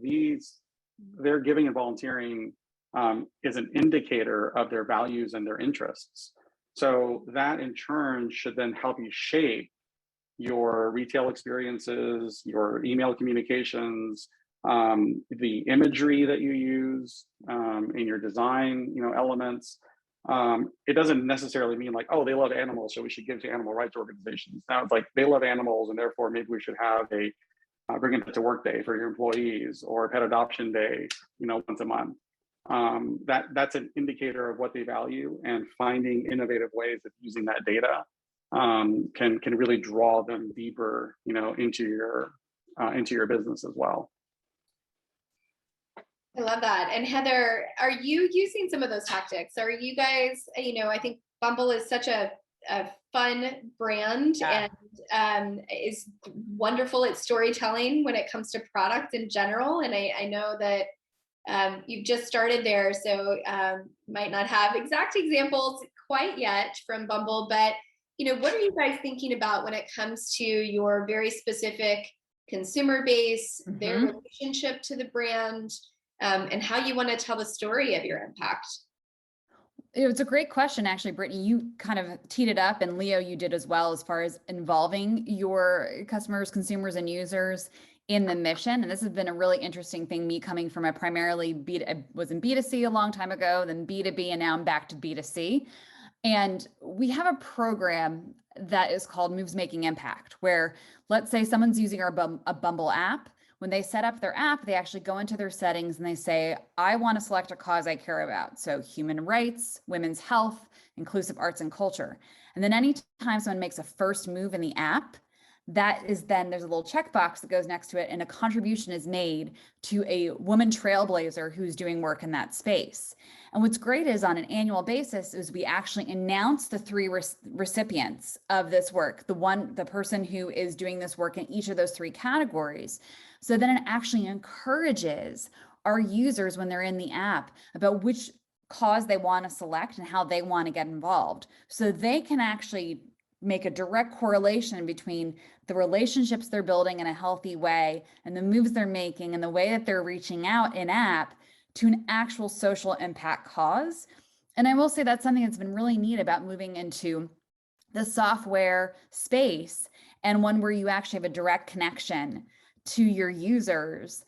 their giving and volunteering is an indicator of their values and their interests. So that in turn should then help you shape your retail experiences, your email communications, the imagery that you use in your design, elements. It doesn't necessarily mean like, oh, they love animals, so we should give to animal rights organizations. Now it's like they love animals, and therefore maybe we should have a bring it to work day for your employees, or pet adoption day, once a month. That's an indicator of what they value, and finding innovative ways of using that data can really draw them deeper, into your business as well. I love that. And Heather, are you using some of those tactics? Are you guys, I think Bumble is such a fun brand, and is wonderful at storytelling when it comes to product in general. And I know that you've just started there, so might not have exact examples quite yet from Bumble, but what are you guys thinking about when it comes to your very specific consumer base, their relationship to the brand, and how you want to tell the story of your impact? It's a great question, actually, Brittany. You kind of teed it up, and Leo, you did as well, as far as involving your customers, consumers, and users in the mission. And this has been a really interesting thing, me coming from I was in B2C a long time ago, then B2B, and now I'm back to B2C. And we have a program that is called Moves Making Impact, where let's say someone's using a Bumble app. When they set up their app, they actually go into their settings and they say, I want to select a cause I care about. So human rights, women's health, inclusive arts and culture. And then anytime someone makes a first move in the app, there's a little checkbox that goes next to it, and a contribution is made to a woman trailblazer who's doing work in that space. And what's great is, on an annual basis, is we actually announce the 3 recipients of this work, the person who is doing this work in each of those 3 categories. So then it actually encourages our users, when they're in the app, about which cause they want to select and how they want to get involved. So they can actually make a direct correlation between the relationships they're building in a healthy way and the moves they're making and the way that they're reaching out in app to an actual social impact cause. And I will say that's something that's been really neat about moving into the software space, and one where you actually have a direct connection to your users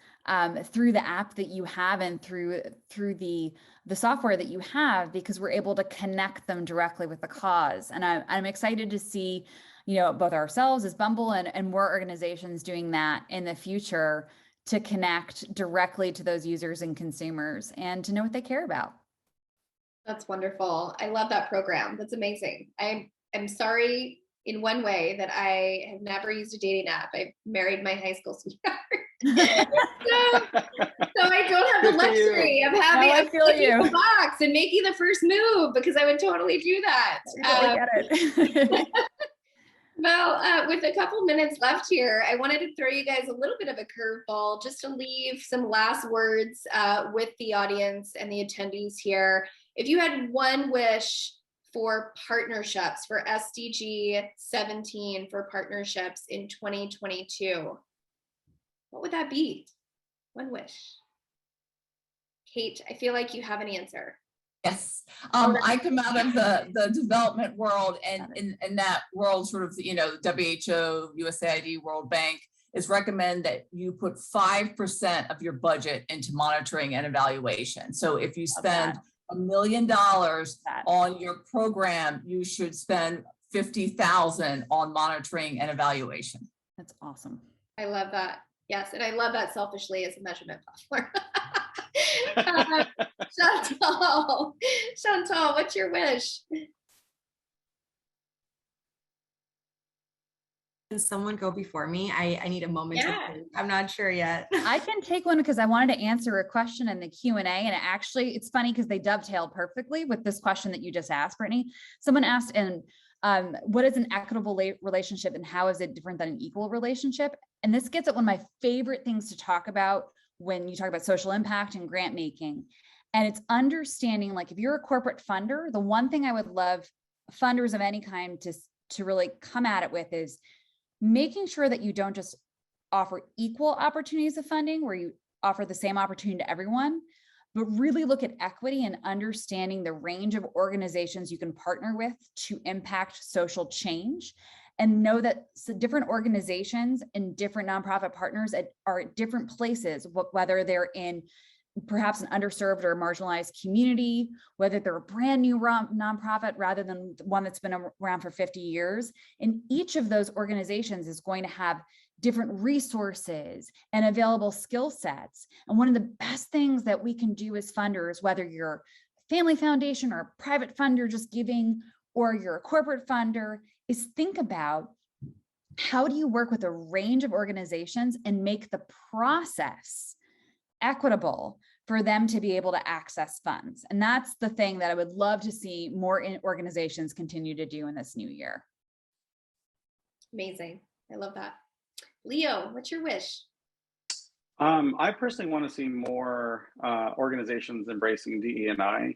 through the app that you have and through the software that you have, because we're able to connect them directly with the cause. And I'm excited to see, both ourselves as Bumble and more organizations doing that in the future, to connect directly to those users and consumers and to know what they care about. That's wonderful. I love that program. That's amazing. I'm sorry in one way that I have never used a dating app. I married my high school sweetheart. so I don't have the luxury of having a box and making the first move, because I would totally do that. Get it. Well, with a couple minutes left here, I wanted to throw you guys a little bit of a curveball, just to leave some last words with the audience and the attendees here. If you had one wish for partnerships for SDG 17 for partnerships in 2022, what would that be? One wish. Kate, I feel like you have an answer. Yes, I come out of the development world, and in that world, sort of, you know, WHO, USAID, World Bank is recommend that you put 5% of your budget into monitoring and evaluation. So if you spend $1 million on your program, you should spend 50,000 on monitoring and evaluation. That's awesome. I love that. Yes, and I love that selfishly as a measurement platform. Chantal, what's your wish? Can someone go before me? I need a moment to think. I'm not sure yet. I can take one because I wanted to answer a question in the Q&A, and it's funny because they dovetail perfectly with this question that you just asked, Brittany. Someone asked, what is an equitable relationship and how is it different than an equal relationship? And this gets at one of my favorite things to talk about when you talk about social impact and grant making. And it's understanding, like, if you're a corporate funder, the one thing I would love funders of any kind to really come at it with is making sure that you don't just offer equal opportunities of funding where you offer the same opportunity to everyone, but really look at equity and understanding the range of organizations you can partner with to impact social change, and know that different organizations and different nonprofit partners are at different places, whether they're in perhaps an underserved or marginalized community, whether they're a brand new nonprofit rather than one that's been around for 50 years. And each of those organizations is going to have different resources and available skill sets. And one of the best things that we can do as funders, whether you're a family foundation or a private funder just giving, or you're a corporate funder, is think about how do you work with a range of organizations and make the process equitable for them to be able to access funds. And that's the thing that I would love to see more organizations continue to do in this new year. Amazing. I love that. Leo, what's your wish? I personally want to see more organizations embracing DE&I,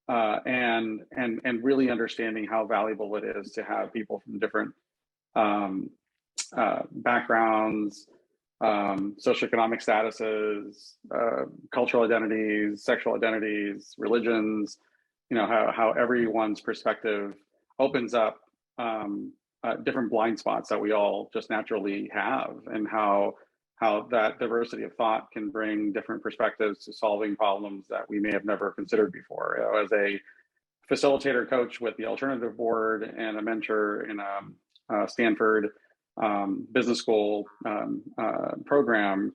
and really understanding how valuable it is to have people from different backgrounds, socioeconomic statuses, cultural identities, sexual identities, religions, you know, how everyone's perspective opens up different blind spots that we all just naturally have, and how that diversity of thought can bring different perspectives to solving problems that we may have never considered before. You know, as a facilitator coach with the Alternative Board and a mentor in a Stanford business school program,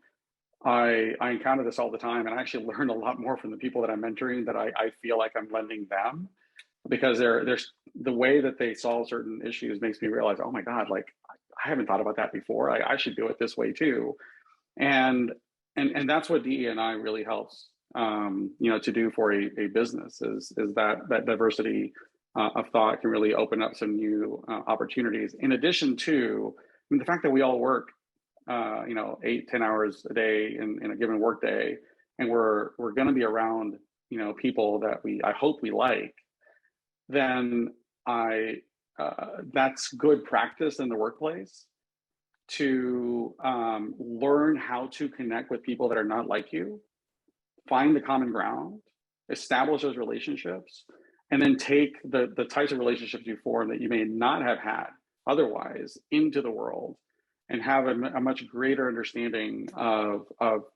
I encounter this all the time, and I actually learn a lot more from the people that I'm mentoring that I feel like I'm lending them, because there's the way that they solve certain issues makes me realize, oh my God, like I haven't thought about that before. I should do it this way too. And that's what DE&I really helps, you know, to do for a business is that diversity of thought can really open up some new opportunities. In addition to, I mean, the fact that we all work, you know, 8-10 hours a day in a given work day, and we're going to be around, you know, people that I hope we like, then that's good practice in the workplace to learn how to connect with people that are not like you, find the common ground, establish those relationships, and then take the types of relationships you form that you may not have had otherwise into the world, and have a much greater understanding of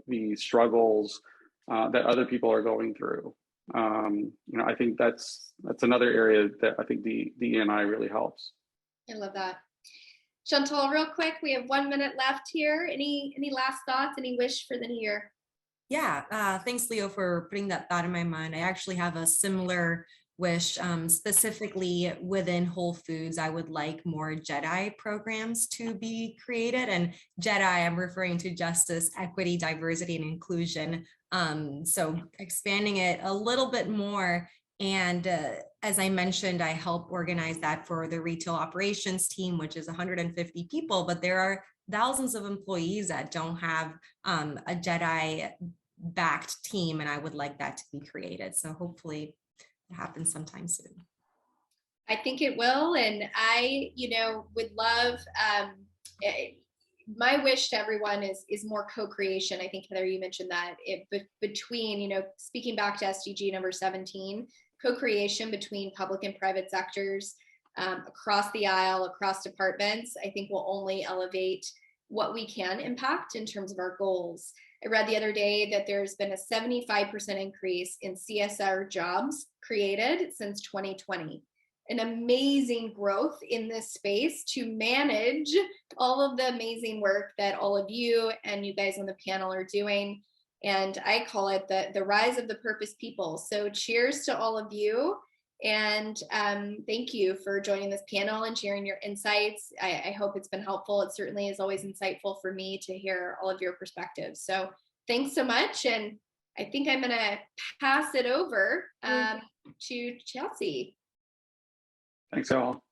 the struggles that other people are going through. You know, I think that's another area that I think the DE&I really helps. I love that. Chantal, real quick, we have 1 minute left here. Any last thoughts, any wish for the new year? Yeah, thanks, Leo, for putting that thought in my mind. I actually have a similar wish, specifically within Whole Foods. I would like more JEDI programs to be created. And JEDI, I'm referring to justice, equity, diversity, and inclusion. So expanding it a little bit more. And as I mentioned, I help organize that for the retail operations team, which is 150 people, but there are thousands of employees that don't have a JEDI backed team, and I would like that to be created. So hopefully happen sometime soon. I think it will. And I, would love, my wish to everyone is more co-creation. I think, Heather, you mentioned that between, speaking back to SDG number 17, co-creation between public and private sectors across the aisle, across departments, I think will only elevate what we can impact in terms of our goals. I read the other day that there's been a 75% increase in CSR jobs created since 2020. An amazing growth in this space to manage all of the amazing work that all of you and you guys on the panel are doing. And I call it the rise of the purpose people. So cheers to all of you. And thank you for joining this panel and sharing your insights. I hope it's been helpful. It certainly is always insightful for me to hear all of your perspectives. So thanks so much. And I think I'm gonna pass it over to Chelsea. Thanks all.